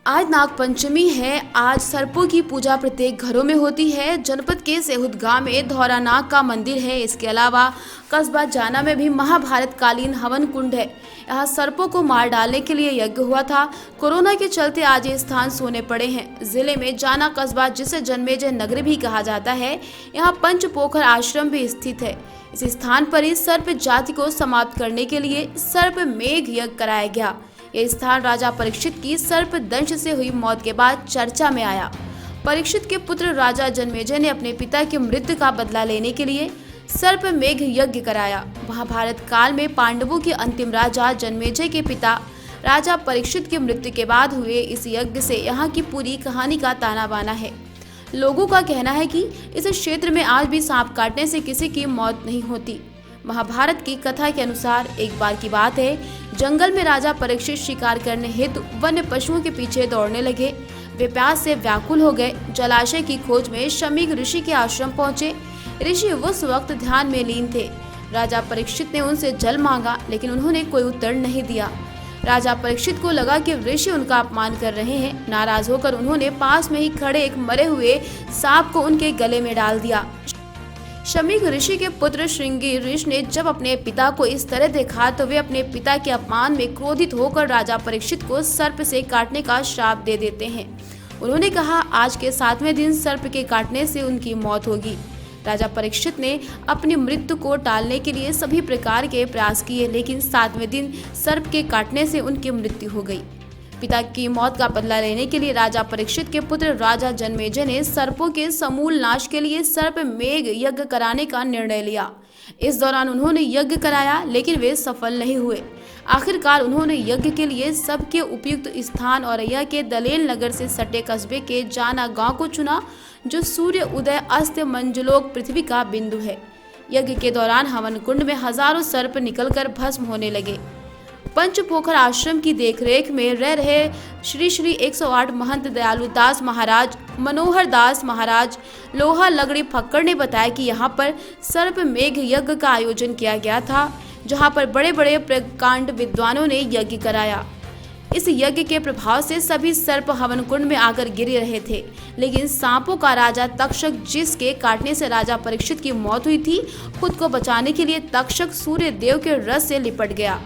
आज नागपंचमी है। आज सर्पों की पूजा प्रत्येक घरों में होती है। जनपद के सेहुद गांव में धौरानाग का मंदिर है। इसके अलावा कस्बा जाना में भी महाभारत कालीन हवन कुंड है। यहाँ सर्पों को मार डालने के लिए यज्ञ हुआ था। कोरोना के चलते आज ये स्थान सोने पड़े हैं। जिले में जाना कस्बा, जिसे जन्मेजय नगरी भी कहा जाता है, यहाँ पंचपोखर आश्रम भी स्थित है। इस स्थान पर ही सर्प जाति को समाप्त करने के लिए सर्प मेघ यज्ञ कराया गया। यह स्थान राजा परीक्षित की सर्प दंश से हुई मौत के बाद चर्चा में आया। परीक्षित के पुत्र राजा जन्मेजय ने अपने पिता की मृत्यु का बदला लेने के लिए सर्प मेघ यज्ञ कराया। महाभारत काल में पांडवों के अंतिम राजा जन्मेजय के पिता राजा परीक्षित की मृत्यु के बाद हुए इस यज्ञ से यहाँ की पूरी कहानी का ताना बाना है। लोगों का कहना है कि इस क्षेत्र में आज भी सांप काटने से किसी की मौत नहीं होती। महाभारत की कथा के अनुसार एक बार की बात है, जंगल में राजा परीक्षित शिकार करने हेतु वन्य पशुओं के पीछे दौड़ने लगे। वे प्यास से व्याकुल हो गए। जलाशय की खोज में शमीक ऋषि के आश्रम पहुंचे। ऋषि उस वक्त ध्यान में लीन थे। राजा परीक्षित ने उनसे जल मांगा, लेकिन उन्होंने कोई उत्तर नहीं दिया। राजा परीक्षित को लगा कि ऋषि उनका अपमान कर रहे हैं। नाराज होकर उन्होंने पास में ही खड़े एक मरे हुए सांप को उनके गले में डाल दिया। शमीक ऋषि के पुत्र श्रृंगी ऋषि ने जब अपने पिता को इस तरह देखा तो वे अपने पिता के अपमान में क्रोधित होकर राजा परीक्षित को सर्प से काटने का श्राप दे देते हैं। उन्होंने कहा, आज के 7वें दिन सर्प के काटने से उनकी मौत होगी। राजा परीक्षित ने अपनी मृत्यु को टालने के लिए सभी प्रकार के प्रयास किए, लेकिन 7वें दिन सर्प के काटने से उनकी मृत्यु हो गई। पिता की मौत का बदला लेने के लिए राजा परीक्षित के पुत्र राजा जन्मेजय ने सर्पों के समूल नाश के लिए सर्प मेघ यज्ञ कराने का निर्णय लिया। इस दौरान उन्होंने यज्ञ कराया, लेकिन वे सफल नहीं हुए। आखिरकार उन्होंने यज्ञ के लिए सबके उपयुक्त स्थान औरैया के दलेल नगर से सटे कस्बे के जाना गांव को चुना, जो सूर्य उदय अस्त मंजलोक पृथ्वी का बिंदु है। यज्ञ के दौरान हवन कुंड में हजारों सर्प निकलकर भस्म होने लगे। पंचपोखर आश्रम की देखरेख में रह रहे श्री 108 महंत दयालु दास महाराज, मनोहर दास महाराज, लोहा लगड़ी फक्कड़ ने बताया कि यहाँ पर सर्प मेघ यज्ञ का आयोजन किया गया था, जहाँ पर बड़े बड़े प्रकांड विद्वानों ने यज्ञ कराया। इस यज्ञ के प्रभाव से सभी सर्प हवन कुंड में आकर गिर रहे थे, लेकिन सांपों का राजा तक्षक, जिसके काटने से राजा परीक्षित की मौत हुई थी, खुद को बचाने के लिए तक्षक सूर्य देव के रस से लिपट गया।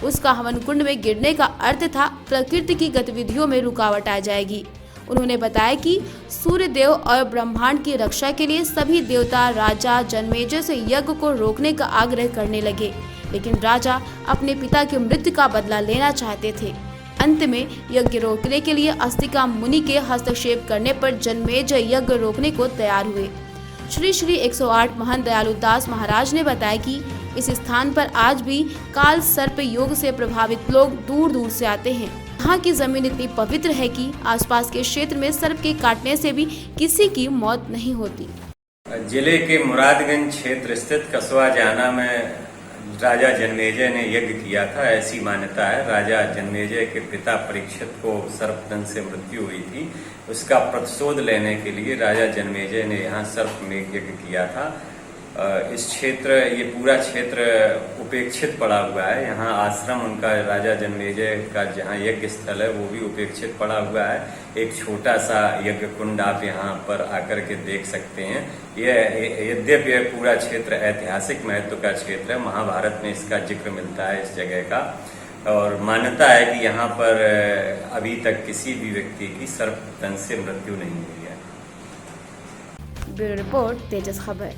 उसका हवन कुंड में गिरने का अर्थ था प्रकृति की गतिविधियों में रुकावट आ जाएगी। उन्होंने बताया कि सूर्य देव और ब्रह्मांड की रक्षा के लिए सभी देवता राजा जन्मेजय से यज्ञ को रोकने का आग्रह करने लगे, लेकिन राजा अपने पिता की मृत्यु का बदला लेना चाहते थे। अंत में यज्ञ रोकने के लिए अस्तिका मुनि के हस्तक्षेप करने पर जन्मेजय यज्ञ रोकने को तैयार हुए। श्री 108 महंत दयालु दास महाराज ने बताया कि इस स्थान पर आज भी काल सर्प योग से प्रभावित लोग दूर दूर से आते हैं। यहाँ की जमीन इतनी पवित्र है कि आसपास के क्षेत्र में सर्प के काटने से भी किसी की मौत नहीं होती। जिले के मुरादगंज क्षेत्र स्थित कस्बा जाना में राजा जन्मेजय ने यज्ञ किया था, ऐसी मान्यता है। राजा जन्मेजय के पिता परीक्षित को सर्पदंश से मृत्यु हुई थी। उसका प्रतिशोध लेने के लिए राजा जन्मेजय ने यहाँ सर्प मेघ यज्ञ किया था। इस क्षेत्र, ये पूरा क्षेत्र उपेक्षित पड़ा हुआ है। यहाँ आश्रम उनका राजा जन्मेजय का जहाँ यज्ञ स्थल है वो भी उपेक्षित पड़ा हुआ है। एक छोटा सा यज्ञ कुंड आप यहाँ पर आकर के देख सकते हैं। यह यद्यपि यह पूरा क्षेत्र ऐतिहासिक महत्व का क्षेत्र है, महाभारत में इसका जिक्र मिलता है इस जगह का, और मान्यता है कि यहाँ पर अभी तक किसी भी व्यक्ति की सर्पदंश से मृत्यु नहीं हुई है। ब्यूरो रिपोर्ट, तेजस खबर।